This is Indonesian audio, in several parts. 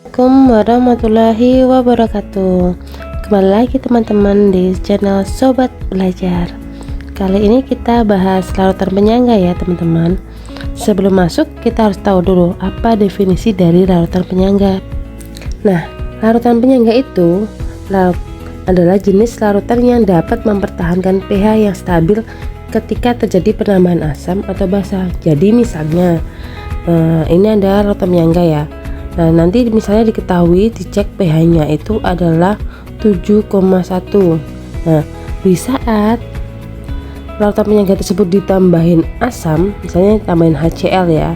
Assalamualaikum warahmatullahi wabarakatuh. Kembali lagi teman-teman di channel Sobat Belajar. Kali ini kita bahas larutan penyangga ya teman-teman. Sebelum masuk kita harus tahu dulu apa definisi dari larutan penyangga. Nah, larutan penyangga itu adalah jenis larutan yang dapat mempertahankan pH yang stabil ketika terjadi penambahan asam atau basa. Jadi misalnya ini ada larutan penyangga ya. Nah, nanti misalnya diketahui dicek pH-nya itu adalah 7,1. Nah, di saat larutan penyangga tersebut ditambahin asam, misalnya tambahin HCl ya,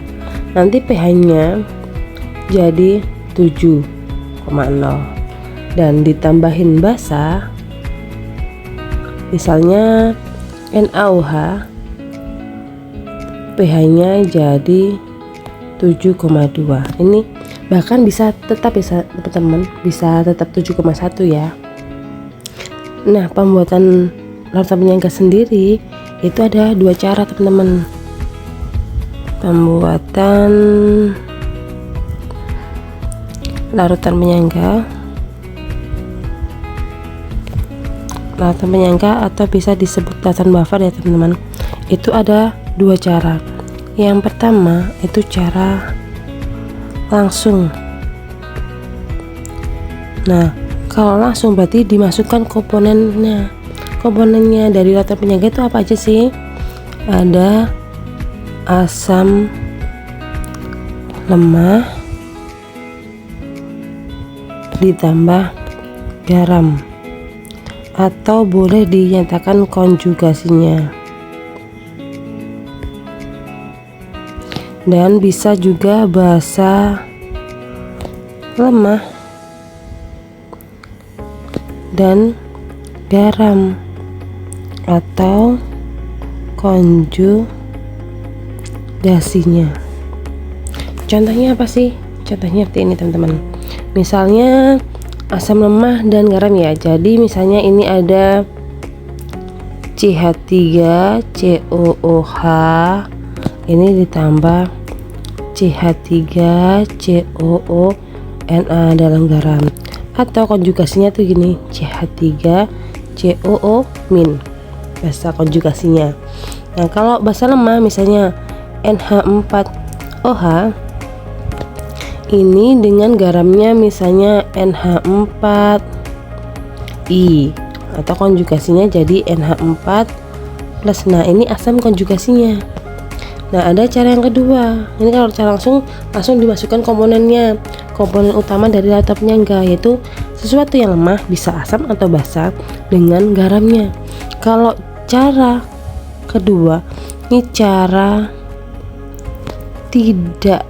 nanti pH-nya jadi 7,0. Dan ditambahin basa, misalnya NaOH, pH-nya jadi 7,2. Ini bahkan bisa teman-teman bisa tetap 7,1 ya. Nah, pembuatan larutan penyangga sendiri itu ada dua cara teman-teman. Pembuatan larutan penyangga atau bisa disebut larutan buffer ya teman-teman, itu ada dua cara. Yang pertama itu cara langsung. Nah, kalau langsung berarti dimasukkan komponennya dari larutan penyangga itu apa aja sih? Ada asam lemah ditambah garam, atau boleh dinyatakan konjugasinya. Dan bisa juga basa lemah dan garam atau konjugasinya. Contohnya apa sih? Contohnya seperti ini teman-teman. Misalnya asam lemah dan garam ya. Jadi misalnya ini ada CH3COOH, ini ditambah CH3COO dalam garam, atau konjugasinya tuh gini, CH3COO-, basa konjugasinya. Nah, kalau basa lemah misalnya NH4OH, ini dengan garamnya misalnya NH4I, atau konjugasinya jadi NH4+. Nah, ini asam konjugasinya. Nah, ada cara yang kedua. Ini kalau cara langsung dimasukkan komponen utama dari larutan penyangga, yaitu sesuatu yang lemah bisa asam atau basa dengan garamnya. Kalau cara kedua, ini cara tidak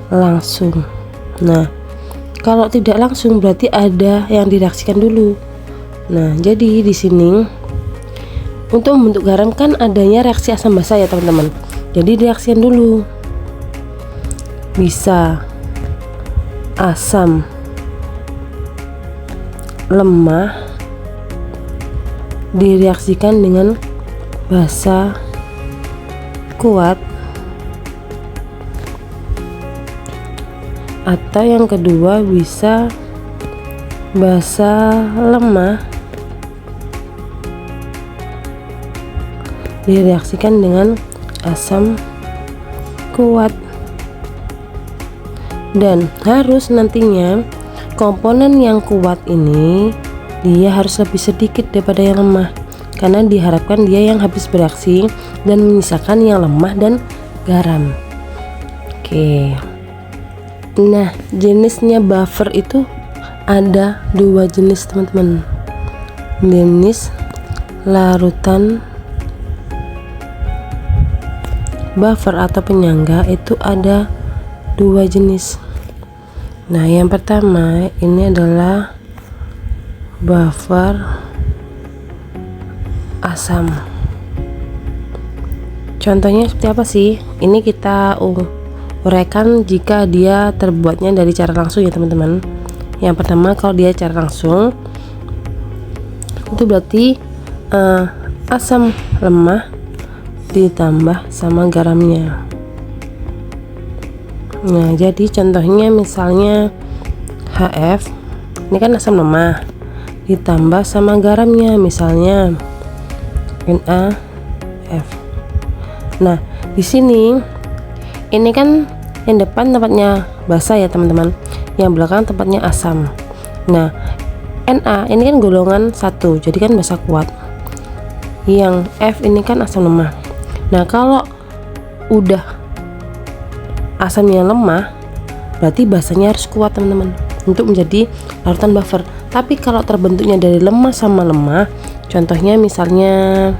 langsung. Nah, kalau tidak langsung berarti ada yang direaksikan dulu. Nah, jadi di sini untuk membentuk garam kan adanya reaksi asam basa ya teman-teman. Jadi direaksikan dulu. Bisa asam lemah direaksikan dengan basa kuat, atau yang kedua bisa basa lemah direaksikan dengan asam kuat. Dan harus nantinya komponen yang kuat ini dia harus lebih sedikit daripada yang lemah, karena diharapkan dia yang habis bereaksi dan menyisakan yang lemah dan garam. Oke. Nah, jenisnya buffer itu ada dua jenis teman-teman. Jenis larutan buffer atau penyangga itu ada dua jenis. Nah, yang pertama ini adalah buffer asam. Contohnya seperti apa sih? Ini kita uraikan jika dia terbuatnya dari cara langsung ya teman-teman. Yang pertama, kalau dia cara langsung itu berarti asam lemah ditambah sama garamnya. Nah, jadi contohnya misalnya HF, ini kan asam lemah ditambah sama garamnya, misalnya NaF. Nah, di sini ini kan yang depan tempatnya basa ya teman-teman, yang belakang tempatnya asam. Nah, Na ini kan golongan 1, jadi kan basa kuat. Yang F ini kan asam lemah. Nah, kalau udah asamnya lemah, berarti basanya harus kuat teman-teman untuk menjadi larutan buffer. Tapi kalau terbentuknya dari lemah sama lemah, contohnya misalnya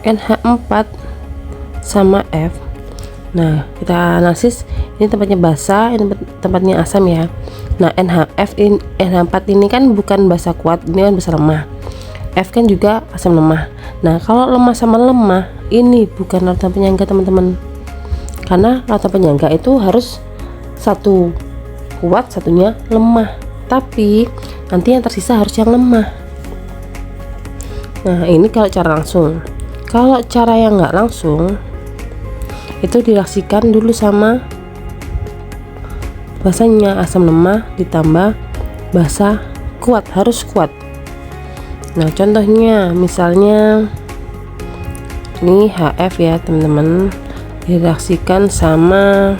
NH4 sama F. Nah, kita analisis, ini tempatnya basa, ini tempatnya asam ya. Nah, NH4 ini kan bukan basa kuat, ini kan basa lemah. F kan juga asam lemah. Nah, kalau lemah sama lemah, ini bukan larutan penyangga teman-teman. Karena larutan penyangga itu harus satu kuat, satunya lemah. Tapi nanti yang tersisa harus yang lemah. Nah, ini kalau cara langsung. Kalau cara yang nggak langsung, itu direaksikan dulu sama basanya, asam lemah ditambah basa kuat, harus kuat. Nah, contohnya misalnya ini HF ya teman-teman, direaksikan sama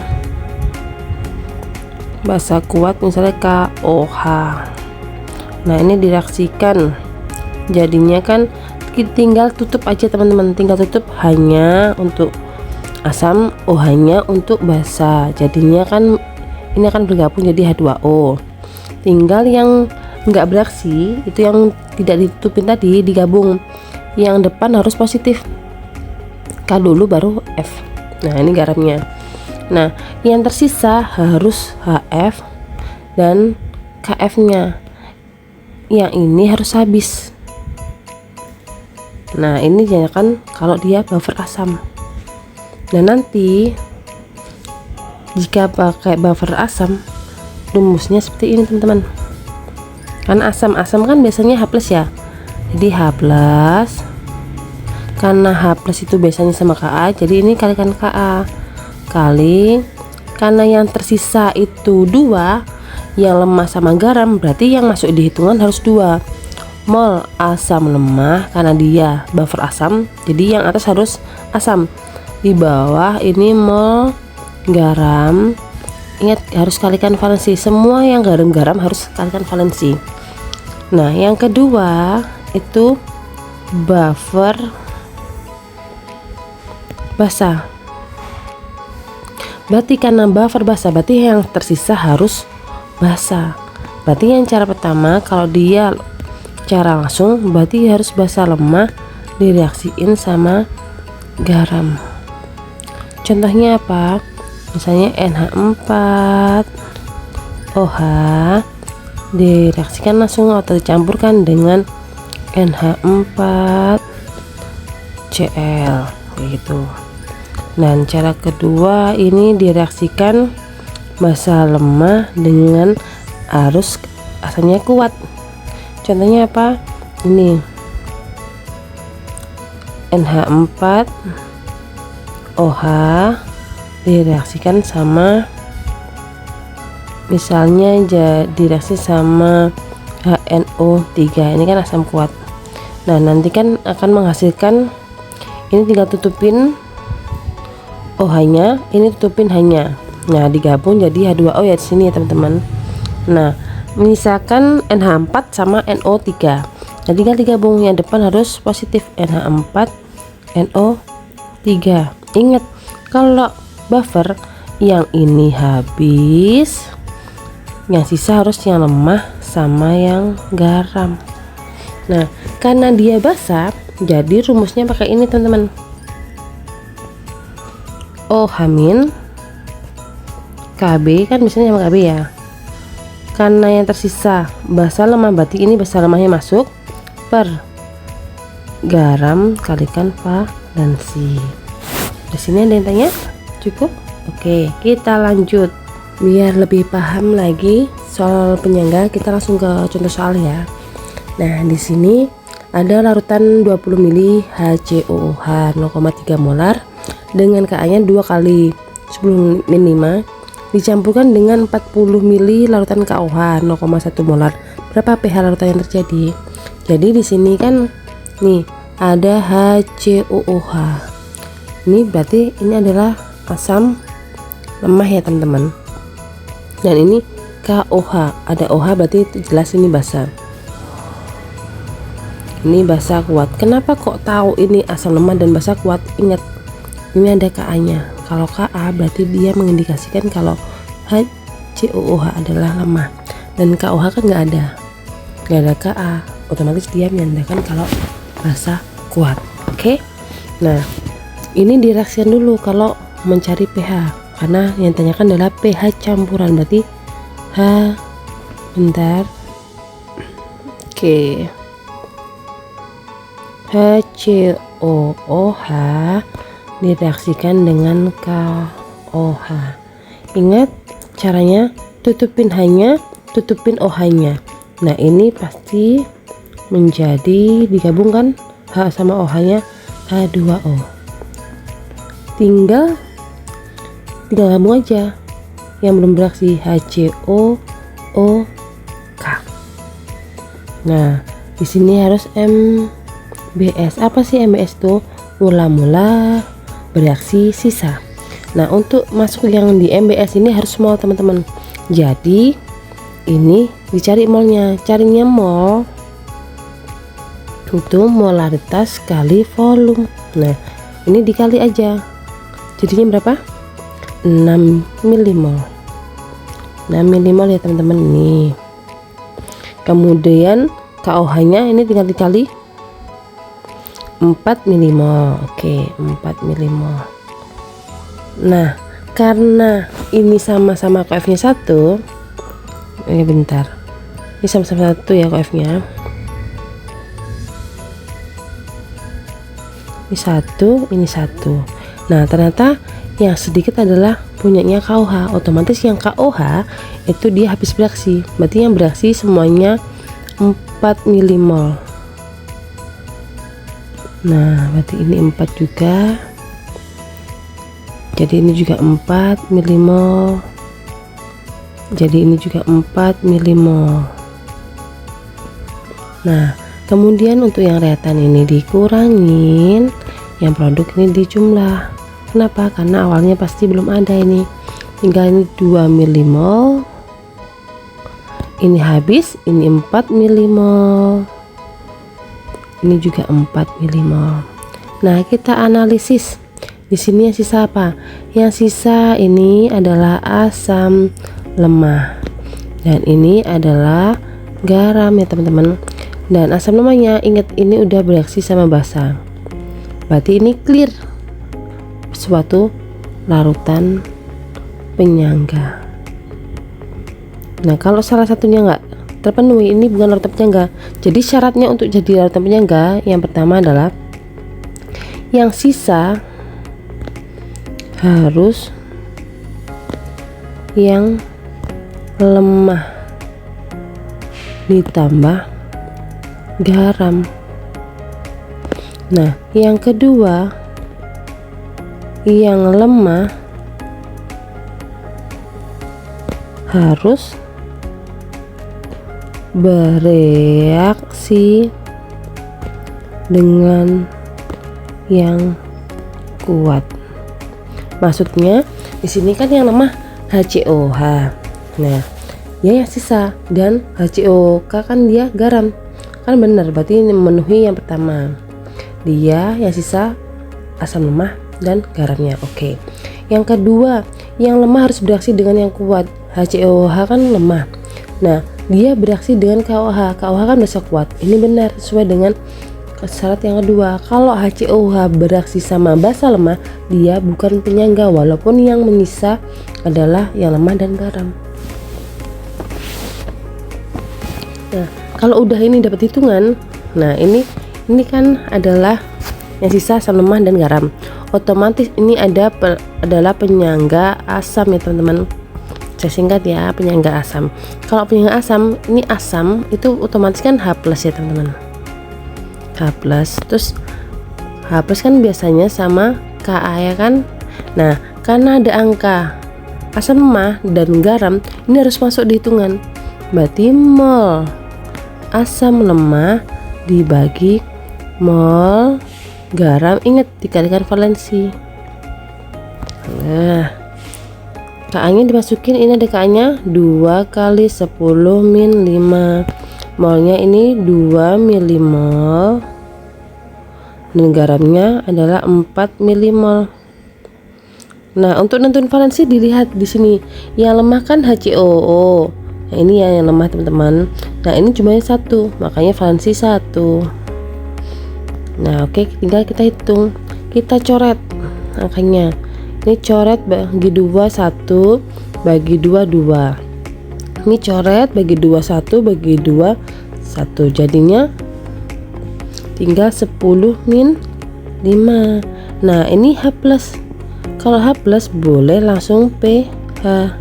basa kuat misalnya KOH. Nah, ini direaksikan, jadinya kan tinggal tutup aja teman-teman, tinggal tutup hanya untuk asam, OH-nya untuk basa. Jadinya kan ini akan bergabung jadi H2O. Tinggal yang nggak bereaksi, itu yang tidak ditutupin tadi, digabung. Yang depan harus positif, K dulu baru F. Nah, ini garamnya. Nah, yang tersisa harus HF dan KF-nya. Yang ini harus habis. Nah, ini kan kalau dia buffer asam. Nah, nanti jika pakai buffer asam, rumusnya seperti ini teman-teman. Kan asam kan biasanya H+ ya. Jadi H+, karena H+ itu biasanya sama Ka, jadi ini kalikan Ka kali, karena yang tersisa itu 2, yang lemah sama garam, berarti yang masuk di hitungan harus 2 mol asam lemah, karena dia buffer asam, jadi yang atas harus asam, di bawah ini mol garam. Ingat, harus kalikan valensi, semua yang garam-garam harus kalikan valensi. Nah, yang kedua itu buffer basa. Berarti karena buffer basa, berarti yang tersisa harus basa. Berarti yang cara pertama, kalau dia cara langsung, berarti harus basa lemah direaksiin sama garam. Contohnya apa? Misalnya NH4 OH direaksikan langsung atau dicampurkan dengan NH4 Cl begitu. Dan cara kedua ini direaksikan basa lemah dengan arus asamnya kuat. Contohnya apa? Ini NH4 OH direaksikan sama, misalnya direaksi sama HNO3, ini kan asam kuat. Nah, nanti kan akan menghasilkan, ini tinggal tutupin OH-nya, ini tutupin H-nya. Nah, digabung jadi H2O ya di sini ya teman-teman. Nah, misalkan NH4 sama NO3, jadi tinggal digabung, yang depan harus positif NH4 NO3. Ingat, kalau buffer yang ini habis, yang sisa harus yang lemah sama yang garam. Nah, karena dia basa, jadi rumusnya pakai ini teman-teman. OH- KB kan misalnya sama KB ya. Karena yang tersisa basa lemah, berarti ini basa lemahnya masuk per garam kalikan valensi. Di sini ada yang tanya? Cukup? Oke, kita lanjut. Biar lebih paham lagi soal penyangga, kita langsung ke contoh soal ya. Nah, di sini ada larutan 20 ml HCOOH 0,3 molar dengan Ka-nya 2 kali 10 min 5 dicampurkan dengan 40 ml larutan KOH 0,1 molar. Berapa pH larutan yang terjadi? Jadi di sini kan nih ada HCOOH. Ini berarti ini adalah asam lemah ya teman-teman. Dan ini KOH, ada OH berarti itu jelas ini basa. Ini basa kuat. Kenapa kok tahu ini asam lemah dan basa kuat? Ingat, ini ada Ka-nya. Kalau Ka berarti dia mengindikasikan kalau HCOOH adalah lemah. Dan KOH kan nggak ada Ka, otomatis dia menandakan kalau basa kuat. Oke. Nah, ini direaksikan dulu kalau mencari pH. Karena yang ditanyakan adalah pH campuran, berarti Oke. HCOOH direaksikan dengan KOH. Ingat caranya, tutupin H-nya, tutupin OH-nya. Nah, ini pasti menjadi digabungkan H sama OH-nya H2O. Tinggal gabung aja yang belum bereaksi HCOOK. Nah, di sini harus MBS. Apa sih MBS tuh? Mula-mula bereaksi sisa. Nah, untuk masuk yang di MBS ini harus mol teman-teman. Jadi ini dicari molnya. Carinya mol itu molaritas kali volume. Nah, ini dikali aja. Jadinya berapa? 6 milimol. 6 milimol ya teman-teman nih. Kemudian KOH-nya ini tinggal dikali 4 milimol. Oke, 4 milimol. Nah, karena ini sama-sama KF-nya 1. Bentar. Ini sama-sama 1 ya KF-nya. Ini 1, ini 1. Nah, ternyata yang sedikit adalah punyanya KOH. Otomatis yang KOH itu dia habis bereaksi, berarti yang bereaksi semuanya 4 milimol. Nah, berarti ini 4 juga, jadi ini juga 4 milimol, jadi ini juga 4 milimol. Nah, kemudian untuk yang reaktan ini dikurangin, yang produk ini dijumlah. Kenapa? Karena awalnya pasti belum ada ini. Tinggal ini 2 milimol. Ini habis, ini 4 milimol. Ini juga 4 milimol. Nah, kita analisis. Di sini yang sisa apa? Yang sisa ini adalah asam lemah. Dan ini adalah garam ya teman-teman. Dan asam lemahnya ingat ini udah bereaksi sama basa. Berarti ini clear. Suatu larutan penyangga. Nah, kalau salah satunya nggak terpenuhi, ini bukan larutan penyangga. Jadi syaratnya untuk jadi larutan penyangga yang pertama adalah yang sisa harus yang lemah ditambah garam. Nah, yang kedua yang lemah harus bereaksi dengan yang kuat. Maksudnya di sini kan yang lemah HCOH. Nah, dia yang sisa dan HCOK kan dia garam. Kan benar, berarti ini memenuhi yang pertama. Dia yang sisa asam lemah dan garamnya. Oke. Yang kedua, yang lemah harus bereaksi dengan yang kuat. HCOH kan lemah. Nah, dia bereaksi dengan KOH. KOH kan bisa kuat. Ini benar sesuai dengan syarat yang kedua. Kalau HCOH bereaksi sama basa lemah, dia bukan penyangga walaupun yang menyisa adalah yang lemah dan garam. Nah, kalau udah ini dapat hitungan, nah ini kan adalah yang sisa asam lemah dan garam. Otomatis ini adalah penyangga asam ya teman-teman. Saya singkat ya, penyangga asam. Kalau penyangga asam, ini asam itu otomatis kan H+ ya teman-teman. H+, terus H+ kan biasanya sama Ka ya kan. Nah, karena ada angka asam lemah dan garam ini harus masuk di hitungan. Berarti mol asam lemah dibagi mol garam, ingat dikalikan valensi. Nah, Ka-nya dimasukin, ini ada Ka-nya 2 kali 10 min 5. Molnya ini 2 milimol dan garamnya adalah 4 milimol. Nah, untuk nentuin valensi dilihat di sini. Yang lemah kan HCOO. Nah, ini ya yang lemah teman-teman. Nah, ini jumlahnya 1, makanya valensi 1. Nah, oke, tinggal kita hitung. Kita coret angkanya. Ini coret bagi 2 1, bagi 2 2. Ini coret bagi 2 1, bagi 2 1. Jadinya tinggal 10 min 5. Nah, ini H plus. Kalau H plus boleh langsung pH.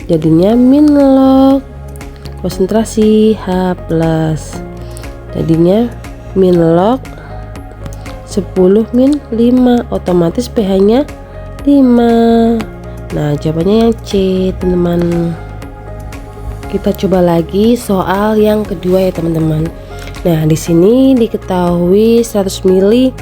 Jadinya min log konsentrasi H plus. Jadinya min log 10 min 5, otomatis pH-nya 5. Nah, jawabannya yang C, teman-teman. Kita coba lagi soal yang kedua ya, teman-teman. Nah, di sini diketahui 100 ml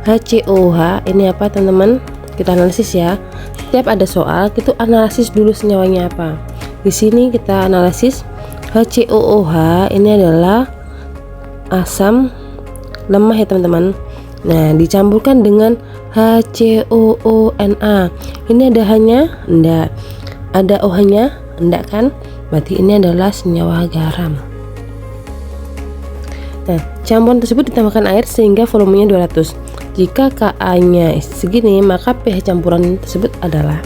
HCOH ini apa, teman-teman? Kita analisis ya. Setiap ada soal, kita analisis dulu senyawanya apa. Di sini kita analisis HCOOH ini adalah asam lemah ya, teman-teman. Nah, dicampurkan dengan HCOONA. Ini ada H-nya? Enggak. Ada OH-nya? Enggak kan? Berarti ini adalah senyawa garam. Nah, campuran tersebut ditambahkan air sehingga volumenya 200. Jika Ka-nya segini, maka pH campuran tersebut adalah.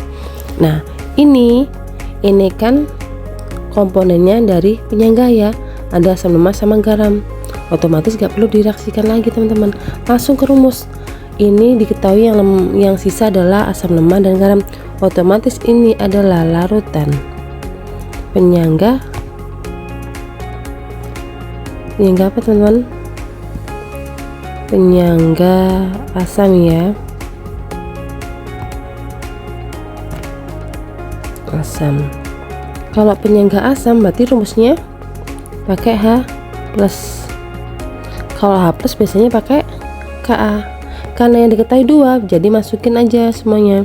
Nah, ini kan komponennya dari penyangga ya. Ada asam lemah sama garam. Otomatis gak perlu direaksikan lagi, teman-teman. Langsung ke rumus. Ini diketahui yang sisa adalah asam lemah dan garam. Otomatis ini adalah larutan penyangga. Penyangga apa, teman-teman? Penyangga asam ya. Asam. Kalau penyangga asam berarti rumusnya pakai H plus. Kalau H plus biasanya pakai Ka. Karena yang diketahui 2, jadi masukin aja semuanya.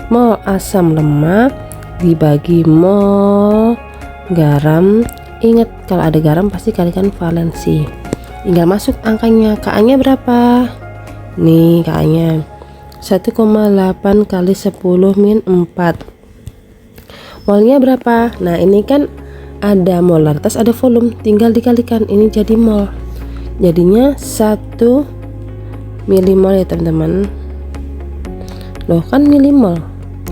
Mol asam lemah dibagi mol garam. Ingat, kalau ada garam pasti kalikan valensi. Tinggal masuk angkanya. Ka-nya berapa? Nih Ka-nya 1,8 kali 10 min 4. Molnya berapa? Nah, ini kan ada molaritas, ada volume, tinggal dikalikan. Ini jadi mol. Jadinya 1 milimol ya, teman-teman. Loh, kan milimol.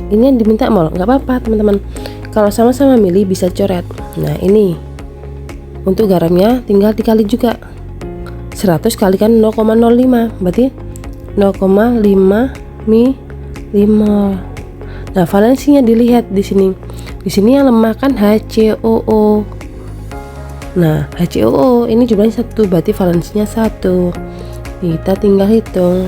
Ini yang diminta mol. Nggak apa-apa, teman-teman. Kalau sama-sama mili bisa coret. Nah, ini untuk garamnya tinggal dikali juga. 100 kalikan 0,05 berarti 0,5 milimol. Nah, valensinya dilihat di sini. Di sini yang lemah kan HCOO. Nah, HCOO ini jumlahnya 1, berarti valensinya 1. Kita tinggal hitung.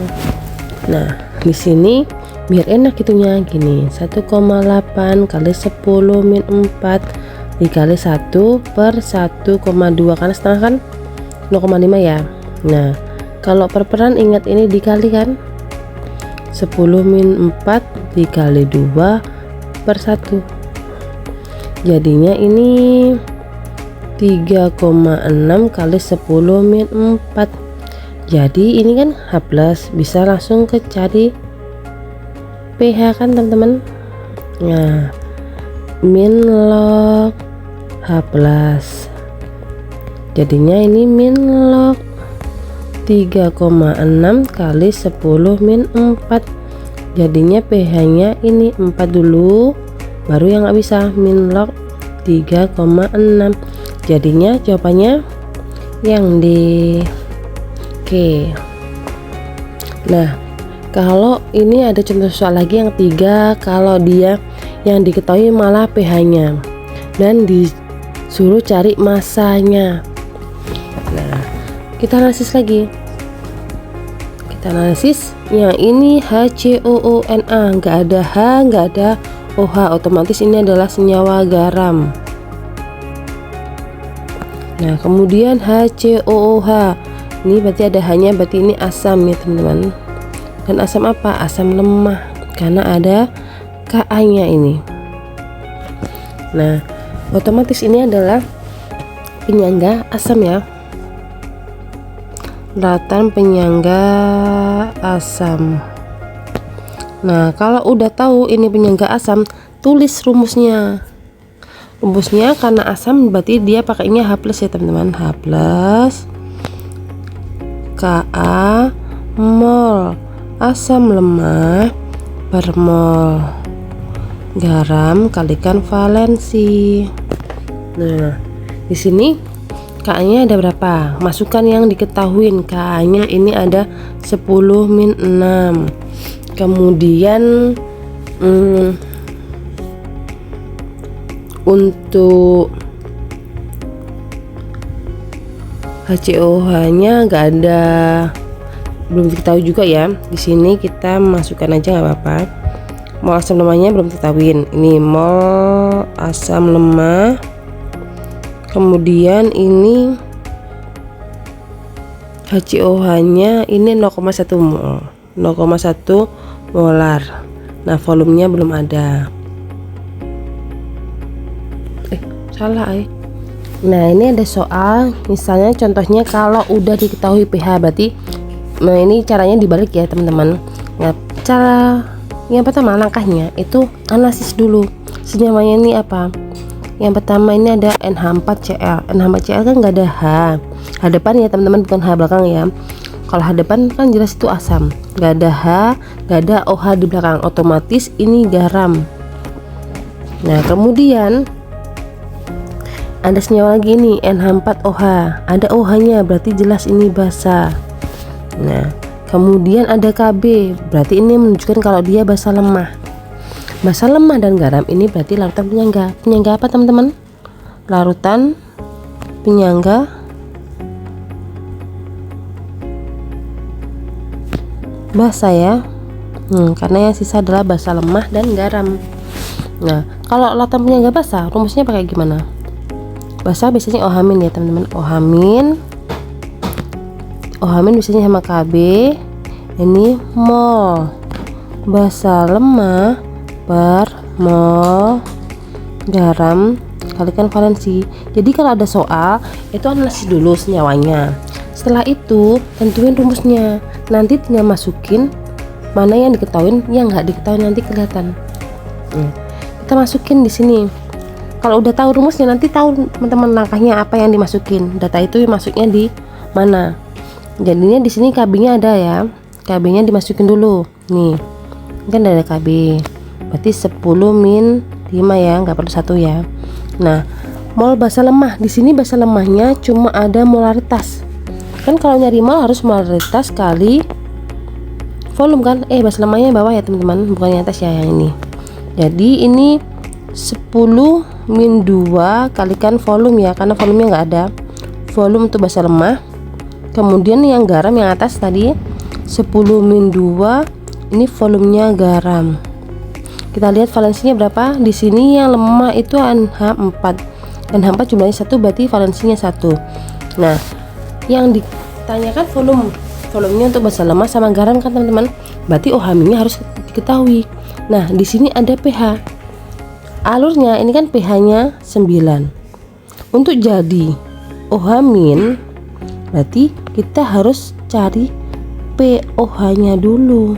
Nah, di sini biar enak hitungnya gini. 1,8 kali 10 min 4 dikali 1 per 1,2 karena setengah kan 0,5 ya. Nah, kalau perperan ingat ini dikali kan. 10 min 4 dikali 2 per 1. Jadinya ini 3,6 kali 10 min 4. Jadi ini kan H plus, bisa langsung ke cari pH kan, teman-teman. Nah, min log H plus. Jadinya ini min log 3,6 kali 10 min 4. Jadinya pH-nya ini 4 dulu, baru yang nggak bisa min log 3,6. Jadinya jawabannya yang di Oke. Nah, kalau ini ada contoh soal lagi yang 3, kalau dia yang diketahui malah pH-nya dan disuruh cari masanya. Nah, kita analisis lagi. Kita analisis yang ini HCOONA, nggak ada H, nggak ada OH, otomatis ini adalah senyawa garam. Nah, kemudian HCOOH, ini berarti ada hanya, berarti ini asam ya teman-teman. Dan asam apa? Asam lemah, karena ada Ka nya ini. Nah, otomatis ini adalah penyangga asam ya, daratan penyangga asam. Nah, kalau udah tahu ini penyangga asam, tulis rumusnya. Rumusnya karena asam berarti dia pakainya H+ ya teman-teman. H+ Ka mol asam lemah per mol garam kalikan valensi. Nah, di sini Ka-nya ada berapa? Masukkan yang diketahuin. Ka-nya ini ada 10-6. Kemudian untuk HCOH-nya nggak ada, belum diketahui juga ya. Di sini kita masukkan aja nggak apa-apa. Mol asam lemahnya belum diketahuin. Ini mol asam lemah. Kemudian ini HCOH-nya ini 0,1 mol, 0,1 molar. Nah, volumenya belum ada. Salah Nah, ini ada soal, misalnya contohnya kalau udah diketahui pH, berarti nah ini caranya dibalik ya teman-teman. Nah, cara yang pertama, langkahnya itu analisis dulu senyawanya ini apa. Yang pertama ini ada NH4Cl. NH4Cl kan nggak ada H depan ya teman-teman, bukan H belakang ya. Kalau H depan kan jelas itu asam, nggak ada H, nggak ada OH di belakang, otomatis ini garam. Nah, kemudian ada senyawa lagi nih, NH4OH, ada OH-nya, berarti jelas ini basa. Nah, kemudian ada Kb, berarti ini menunjukkan kalau dia basa lemah. Basa lemah dan garam ini berarti larutan penyangga. Penyangga apa teman-teman? Larutan penyangga basa ya. Karena yang sisa adalah basa lemah dan garam. Nah, kalau larutan penyangga basa, rumusnya pakai gimana? Basa biasanya OH- ya teman-teman. OH- biasanya sama Kb. Ini mol basa lemah per mol garam kalikan valensi. Jadi kalau ada soal itu analisis dulu senyawanya. Setelah itu tentuin rumusnya. Nanti tinggal masukin mana yang diketahui, yang nggak diketahui nanti kelihatan. Kita masukin di sini. Kalau udah tahu rumusnya, nanti tahu teman-teman langkahnya apa yang dimasukin. Data itu masuknya di mana. Jadinya di sini KB-nya ada ya. KB-nya dimasukin dulu. Nih, ini kan ada KB. Berarti 10-5 ya, nggak perlu 1 ya. Nah, mol basa lemah. Di sini basa lemahnya cuma ada molaritas. Kan kalau nyari mol harus molaritas kali volume kan. Basa lemahnya bawah ya teman-teman, bukan yang atas ya, yang ini. Jadi ini 10-2 kalikan volume ya, karena volumenya nggak ada. Volume untuk basa lemah. Kemudian yang garam yang atas tadi 10-2, ini volumenya garam. Kita lihat valensinya berapa. Di sini yang lemah itu NH4. NH4 jumlahnya 1, berarti valensinya 1. Nah, yang ditanyakan volumenya untuk basa lemah sama garam kan teman-teman. Berarti OH-nya harus diketahui. Nah, di sini ada pH. Alurnya ini kan pH-nya 9. Untuk jadi OH- berarti kita harus cari pOH-nya dulu.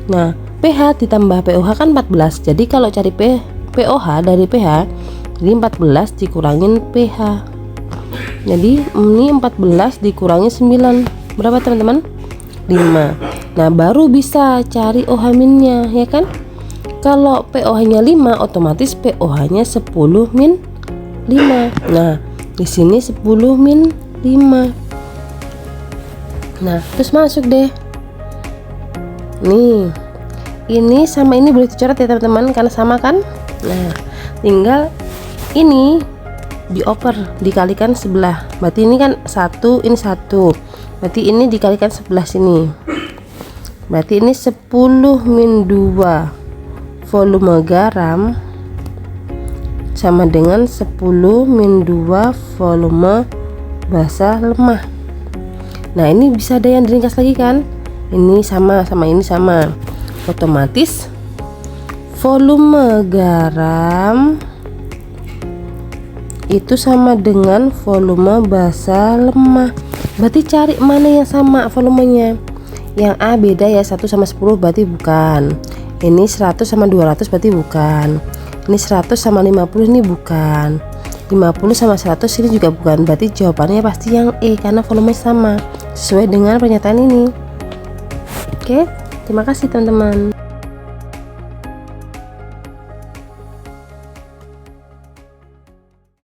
Nah, pH ditambah pOH kan 14. Jadi kalau cari pOH dari pH, jadi 14 dikurangin pH. Jadi ini 14 dikurangi 9. Berapa teman-teman? 5. Nah, baru bisa cari OH-nya ya kan? Kalau pOH-nya 5, otomatis pOH-nya 10-5. Nah, di sini 10-5. Nah, terus masuk deh. Nih, ini sama ini boleh dicoret ya teman-teman, karena sama kan. Nah, tinggal ini dioper, dikalikan sebelah. Berarti ini kan 1, ini 1. Berarti ini dikalikan sebelah sini. Berarti ini 10-2 volume garam sama dengan 10 min 2 volume basa lemah. Nah ini bisa ada yang diringkas lagi kan, ini sama ini sama, otomatis volume garam itu sama dengan volume basa lemah. Berarti cari mana yang sama volumenya. Yang A beda ya, 1 sama 10 berarti bukan. Ini 100 sama 200 berarti bukan. Ini 100 sama 50 ini bukan. 50 sama 100 ini juga bukan. Berarti jawabannya pasti yang E karena volumenya sama sesuai dengan pernyataan ini. Oke, terima kasih teman-teman.